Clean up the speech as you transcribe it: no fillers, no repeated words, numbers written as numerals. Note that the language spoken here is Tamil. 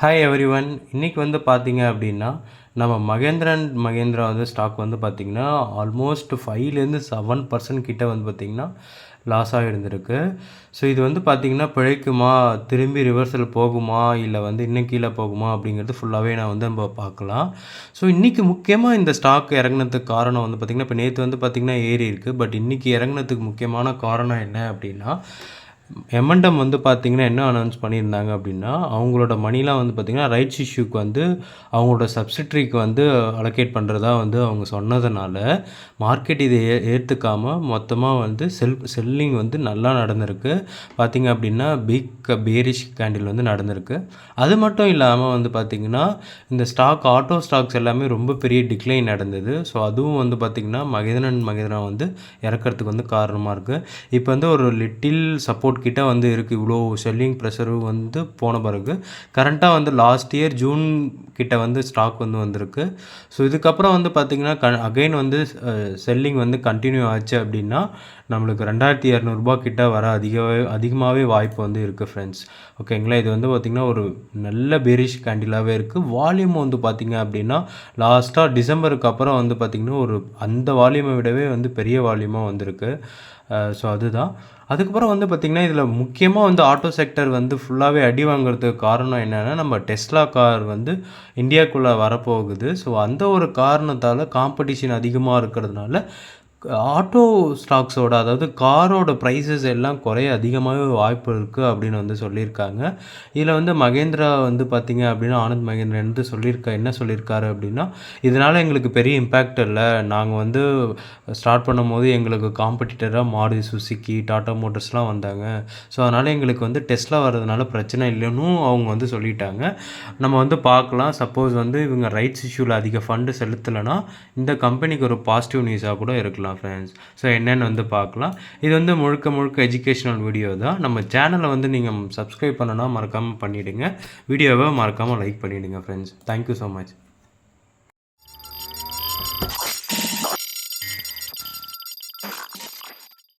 Hi everyone. இன்னைக்கு வந்து பார்த்தீங்க அப்படின்னா, நம்ம மகேந்திரா அண்ட் மகேந்திரா வந்து ஸ்டாக் வந்து பார்த்தீங்கன்னா, ஆல்மோஸ்ட் 5லேருந்து 7% கிட்ட வந்து பார்த்தீங்கன்னா, லாஸாக இருந்திருக்கு. ஸோ இது வந்து பார்த்தீங்கன்னா, பிழைக்குமா? திரும்பி ரிவர்சல் போகுமா? இல்ல வந்து இன்னும் கீழ போகுமா? அப்படிங்கிறது ஃபுல்லாவே நான் வந்து நம்ம பார்க்கலாம். ஸோ இன்னைக்கு முக்கியமா இந்த ஸ்டாக் இறங்குனதுக்கு காரணம் வந்து பார்த்தீங்கன்னா, இப்ப நேத்து வந்து பார்த்தீங்கன்னா ஏறியிருக்கு. பட் இன்னைக்கு இறங்குனதுக்கு முக்கியமான காரணம் என்ன அப்படின்னா, எம்&எம் வந்து பார்த்தீங்கன்னா, என்ன அனௌன்ஸ் பண்ணியிருந்தாங்க அப்படின்னா, அவங்களோட மணிலாம் வந்து பார்த்தீங்கன்னா, ரைட்ஸ் இஷ்யூக்கு வந்து அவங்களோட சப்சிடரிக்கு வந்து அலோகேட் பண்ணுறதா வந்து அவங்க சொன்னதுனால, மார்க்கெட் இதை ஏத்துக்காம மொத்தமா வந்து செல்லிங் வந்து நல்லா நடந்திருக்கு. பார்த்தீங்க அப்படின்னா, பேரிஷ் கேண்டில் வந்து நடந்திருக்கு. அது மட்டும் இல்லாம வந்து பார்த்தீங்கன்னா, இந்த ஆட்டோ ஸ்டாக்ஸ் எல்லாமே ரொம்ப பெரிய டிக்ளைன் நடந்தது. ஸோ அதுவும் வந்து பார்த்தீங்கன்னா, மகேந்திரன் அண்ட் மகேந்திரா வந்து இறக்கறதுக்கு வந்து காரணமா இருக்கு. இப்போ வந்து ஒரு லிட்டில் சப்போர்ட் கிட்ட வந்து இருக்குது. இவ்வளோ செல்லிங் ப்ரெஷரும் வந்து போன பிறகு கரண்ட்டாக வந்து லாஸ்ட் இயர் ஜூன் கிட்ட வந்து ஸ்டாக் வந்து வந்திருக்கு. ஸோ இதுக்கப்புறம் வந்து பார்த்திங்கன்னா அகைன் வந்து செல்லிங் வந்து கண்டினியூ ஆச்சு அப்படின்னா நம்மளுக்கு 2200 கிட்ட வர அதிகமாகவே வாய்ப்பு வந்து இருக்குது ஃப்ரெண்ட்ஸ். ஓகேங்களா. இது வந்து பார்த்திங்கன்னா ஒரு நல்ல பேரிஷ் கேண்டிலாகவே இருக்குது. வால்யூம் வந்து பார்த்திங்க அப்படின்னா லாஸ்ட்டாக டிசம்பருக்கு அப்புறம் வந்து பார்த்திங்கன்னா ஒரு அந்த வால்யூமை விடவே வந்து பெரிய வால்யூமாக வந்திருக்கு. ஸோ அதுதான். அதுக்கப்புறம் வந்து பார்த்திங்கன்னா, இதில் முக்கியமாக வந்து ஆட்டோ செக்டர் வந்து ஃபுல்லாகவே அடி வாங்குறதுக்கு காரணம் என்னென்னா, நம்ம டெஸ்லா கார் வந்து இந்தியாக்குள்ளே வரப்போகுது. ஸோ அந்த ஒரு காரணத்தால் காம்படிஷன் அதிகமாக இருக்கிறதுனால ஆட்டோ ஸ்டாக்ஸோட அதாவது காரோட ப்ரைஸஸ் எல்லாம் குறைய அதிகமாகவே வாய்ப்பு இருக்குது அப்படின்னு வந்து சொல்லியிருக்காங்க. இதில் வந்து மகேந்திரா வந்து பார்த்திங்க அப்படின்னா, ஆனந்த் மகேந்திரா வந்து என்ன சொல்லியிருக்காரு அப்படின்னா, இதனால் எங்களுக்கு பெரிய இம்பேக்ட் இல்லை. நாங்கள் வந்து ஸ்டார்ட் பண்ணும்போது எங்களுக்கு காம்படிட்டராக மாருதி சுசுக்கி, டாடா மோட்டர்ஸ்லாம் வந்தாங்க. ஸோ அதனால் எங்களுக்கு வந்து டெஸ்லா வர்றதுனால பிரச்சனை இல்லைன்னு அவங்க வந்து சொல்லிட்டாங்க. நம்ம வந்து பார்க்கலாம். சப்போஸ் வந்து இவங்க ரைட்ஸ் இஷ்யூவில் அதிக ஃபண்டு செலுத்தலைன்னா இந்த கம்பெனிக்கு ஒரு பாசிட்டிவ் நியூஸாக கூட இருக்கலாம் ஃப்ரெண்ட்ஸ். ஸோ என்னென்னு வந்து பார்க்கலாம். இது வந்து முழுக்க எஜுகேஷ்னல் வீடியோ தான். நம்ம சேனலை வந்து நீங்கள் சப்ஸ்கிரைப் பண்ணனா மறக்காமல் பண்ணிவிடுங்க. வீடியோவை மறக்காமல் லைக் பண்ணிவிடுங்க ஃப்ரெண்ட்ஸ். Thank you so much.